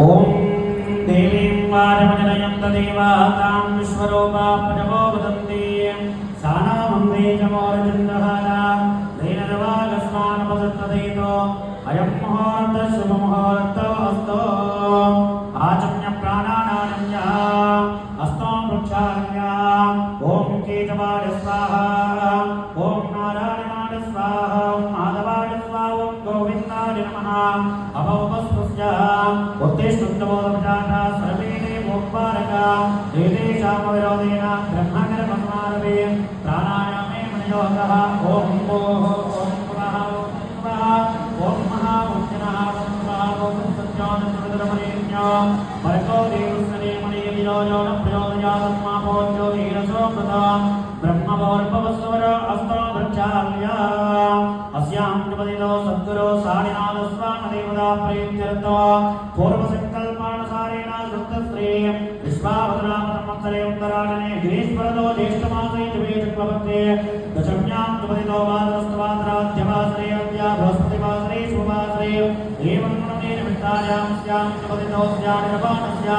ओम देवीं वारमजनयं तदेवा तां विश्वरूपा प्रजवो वदन्ति सानामन्दे च मोरचन्द्रहारा दैनर्वागस्मानपसत्तदेतो अयं मुहूर्तः शुभमुहूर्तः अस्तु आचम्य प्राणानानन्यः अस्तो वृक्षान्या ओम केतवाय स्वाहा ओम नारायणाय स्वाहा ओम माधवाय स्वाहा ओम गोविन्दाय नमः अभवस्वस्य उत्तिष्ठन्तमोदपजाता सर्वे देवोपकारका देदेशामविरोधेन ब्रह्मकर्मसमारभे प्राणायामे मनयोगः ओम ओम पुनः ओम महा उच्चनः ओम स्वाहा ओम सत्यानन्दरमणेन्यो परको देवस्ने मणि विरोजो न प्रयोजयात्मा भोज्यो वीरसो कृता ब्रह्मभोर्भवस्वर अस्तो वृक्षाल्या अस्यां निपतितो सद्गुरो साणिनाथस्वामदेवता प्रीत्यर्थो पूर्वसङ्कल्पानुसारेण सुप्तस्त्री विश्वावतरामसंवत्सरे उत्तरायणे गिरीश्वरतो ज्येष्ठमासे द्विवेशक्लपत्ते दशम्यां निपतितो वादरस्तवादराध्यवासरे अद्या बृहस्पतिवासरे शुभवासरे एवं निमित्तायां स्यां निपतितो स्यानिरपाणस्य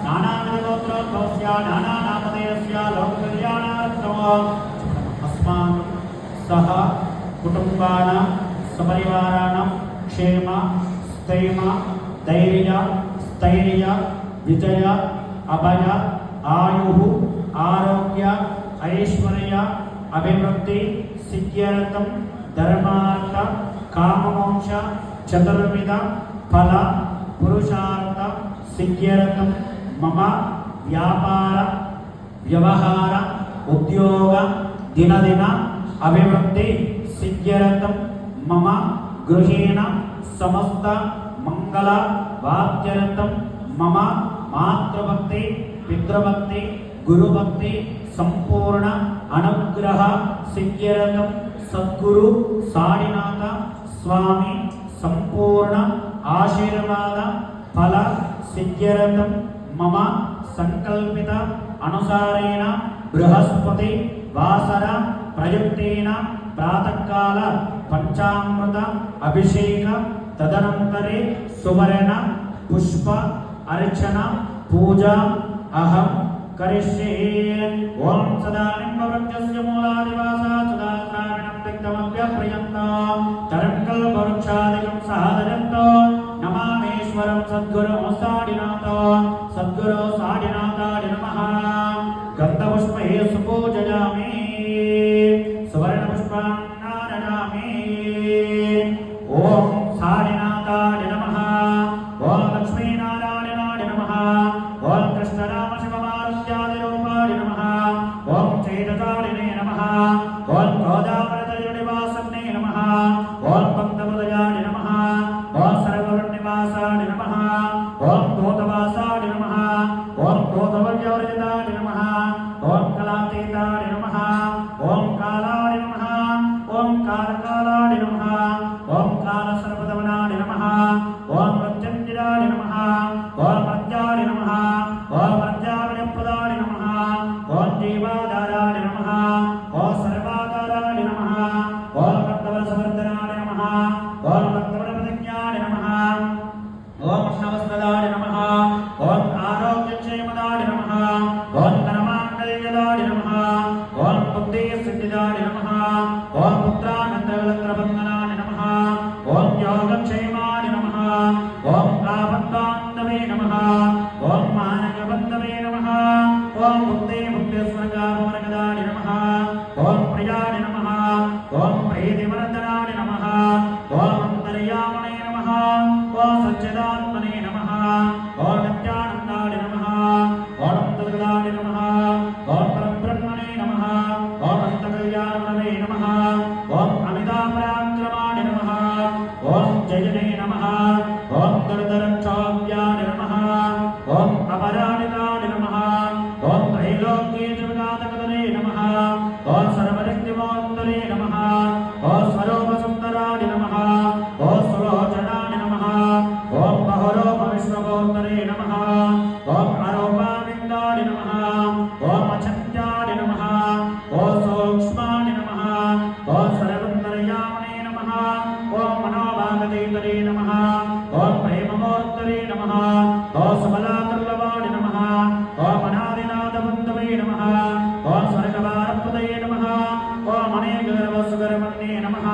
नानाविधगोत्रोद्भवस्य नानानामधेयस्य लोककल्याणार्थम् अस्मान् सह कुटुंबानां सपरिवाराणां क्षेम स्थैर्य धैर्य स्थैर्य विजय अभय आयुः आरोग्य ऐश्वर्य अभिवृद्धि सिद्ध्यर्थं धर्मार्थ काममोक्ष चतुर्विध फल पुरुषार्थ सिद्ध्यर्थं मम व्यापार व्यवहार उद्योग दिनदिन अभिवृद्धि सिद्ध्यर्थं मम गृहेण समस्त मंगल वाक्यर्थं मम मातृभक्ति पितृभक्ति गुरुभक्ति संपूर्ण अनुग्रह सिद्ध्यर्थं सद्गुरु साईनाथ स्वामी संपूर्ण आशीर्वाद फल सिद्ध्यर्थं मम संकल्पित अनुसारेण बृहस्पति वासर प्रयुक्तेन प्रातःकाल पंचामृत अभिषेक तदनन्तरे सुवर्ण पुष्प अर्चना पूजा अहं करिष्ये ओम सदानिम्बवृक्षस्य मूलादिवासात् सदाश्रावणं तिक्तमभ्यप्रयन्तं तरङ्कल्पवृक्षादिकं साधयन्तं नमामीश्वरं सद्गुरुं साडिनाथाय नमः गन्धपुष्पैः सुपूजयामि सुवर्णपुष्पान्नादयामि ओम साडिनाथाय नमः ओम लक्ष्मीनारायणाय नमः ओम कृष्णराम शिवमारुत्यादिरूपाय नमः ओम चैततारिणे नमः ओम गोदावरतरुनिवासने नमः ओम भक्तवदयाय नमः ओम सर्ववर्णनिवासाय नमः ओम भूतवासाय नमः ओम भूतवर्यवर्जिताय नमः ओम कलातीताय नमः ओम कालाय नमः ओम कालकालाय नमः ओम कालसर्वदमनाय नमः ओम मृत्युंजयाय नमः ओम मर्त्याय नमः ओम मर्त्याविनप्रदाय नमः ओम जीवाधाराय नमः ओम सर्वाधाराय नमः ओम भक्तवत्सवर्धनाय नमः ओम भक्तवरप्रतिज्ञाय नमः ओम नवस्त्रदाय नमः ओम आरोग्यक्षेमदाय नमः ओम धनमाङ्गल्यदाय नमः ओम बुद्धिसिद्धिदाय नमः ओम पुत्रानन्दवलत्रबन्धनाय नमः ओम योगक्षेमाय नमः ओम कामद्बान्धवे नमः ओम मानवबन्धवे नमः ओम बुद्धिस्वर्गामर्गदाय नमः ओम प्रियाय नमः ओम प्रीतिवर्धनाय नमः ओम अन्तर्यामणे नमः ओम सच्चिदात्मने नमः ओम नित्यानन्दाय नमः ओम तद्गदाय नमः ओम परब्रह्मणे नमः ओम अन्तकल्याणवे नमः ओम अमितापराक्रमाय नमः ओम जयने नमः ओम दरदरक्षाव्याय नमः ओम अपराजिताय नमः ओम त्रैलोक्ये जगदातकदने नमः ओम सर्वशक्तिमोत्तरे नमः ओम स्वरूपसुन्दराय नमः ओम सुलोचनाय नमः ओम बहुरूपविश्वभोत्तरे नमः ओम अरूपाविन्दाय नमः ओम अचिन्त्याय नमः ओम सूक्ष्माय नमः ओम सर्वन्तर्यामिने नमः ओम मनोभागतीतरे नमः ओम प्रेममूर्तये శ్రీరామోత్తరే నమః ఓం సమలాకర్లవాడి నమః ఓం అనాదినాథబంధవే నమః ఓం స్వర్గవారప్రదయే నమః ఓం అనేకగర్వసుగరమన్యే నమః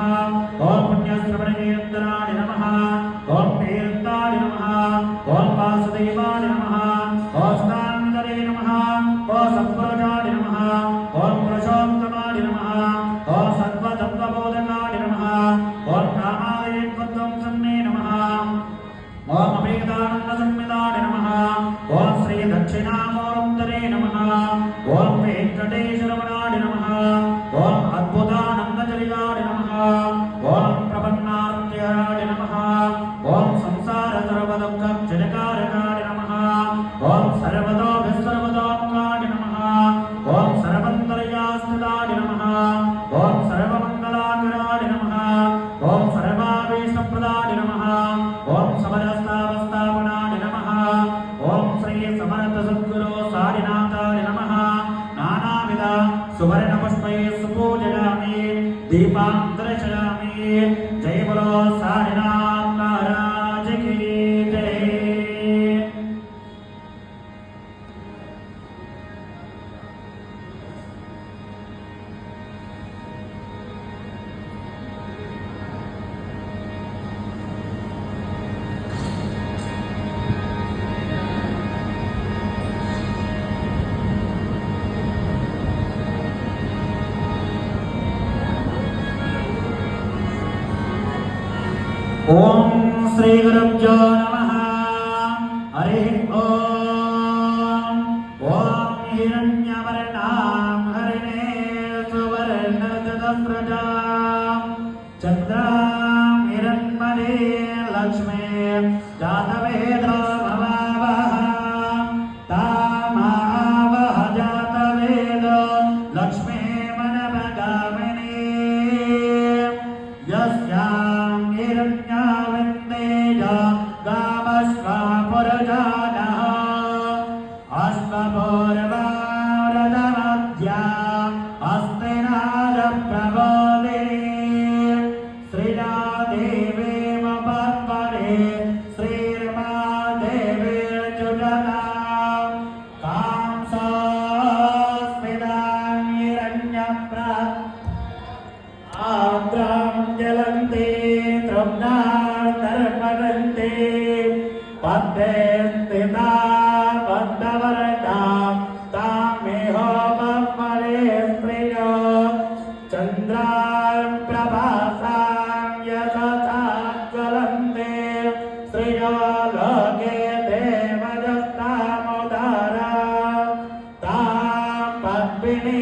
ఓం పుణ్యశ్రవణకీర్తనాయ నమః ఓం తీర్థాయ నమః ఓం వాసుదేవాయ నమః ఓం స్కాందరే నమః ఓం సత్పురుషాయ నమః ఓం పురుషోత్తమాయ నమః ఓం సత్వతత్వబోధకాయ నమః ఓం కామాదయత్వధ్వంసన్నే నమః ఓం అభేదానంద సంవిదాయ నమః ఓం శ్రీ దక్షిణామూర్తరే నమః ఓం వెంకటేశ్వరమణాయ నమః ఓం అద్భుతానందచరితాయ నమః ఓం ప్రపన్నార్త్యాయ నమః ఓం సంసార సర్వదుఃఖ జనకారకాయ నమః ఓం సర్వతోభిస్సర్వతోముఖాయ నమః ఓం సర్వంతర్యాస్థితాయ నమః ఓం సర్వమంగళాకరాయ నమః ఓం సర్వాభీష్టప్రదాయ నమః ఓం సమరస్తావస్థాపనాయ నమః ఓం శ్రీ సమర్థ సద్గురు సారినాథాయ నమః నానావిధ సువర్ణపుష్పై సుపూజయామి దీపాం దర్శయామి జయ బలో సారినాథ్ మహారాజ్ కీ జై. ఓం శ్రీ గురుభ్యో నమః. హరి ఓం. ఓం హిరణ్యవర్ణాం హరిణే సువర్ణచతుస్రజాం చంద్రాం హిరణ్మయే లక్ష్మే జాతవేదో భవావహ తామావహ జాతవేదో లక్ష్మే మనమగామినీ యస్యాం హిరణ్యావిందేజ గామశ్వాపురజానః అశ్వపూర్వారదమధ్యా హస్తినాదప్రబోధినీ శ్రీరాదేవీమపద్మనే శ్రీర్మాదేవీ జుజతాం కాంసాస్మితాం హిరణ్యప్ర ఆగ్రాం జలంతే తృప్నార్తర్పదంతే పద్మే స్థితా పద్మవర్ణాం తామేహోపమరే ప్రియో చంద్రాం ప్రభాసాం యతతా జ్వలంతే శ్రియో లోకే దేవదత్తాముదారా తాం పద్మినీ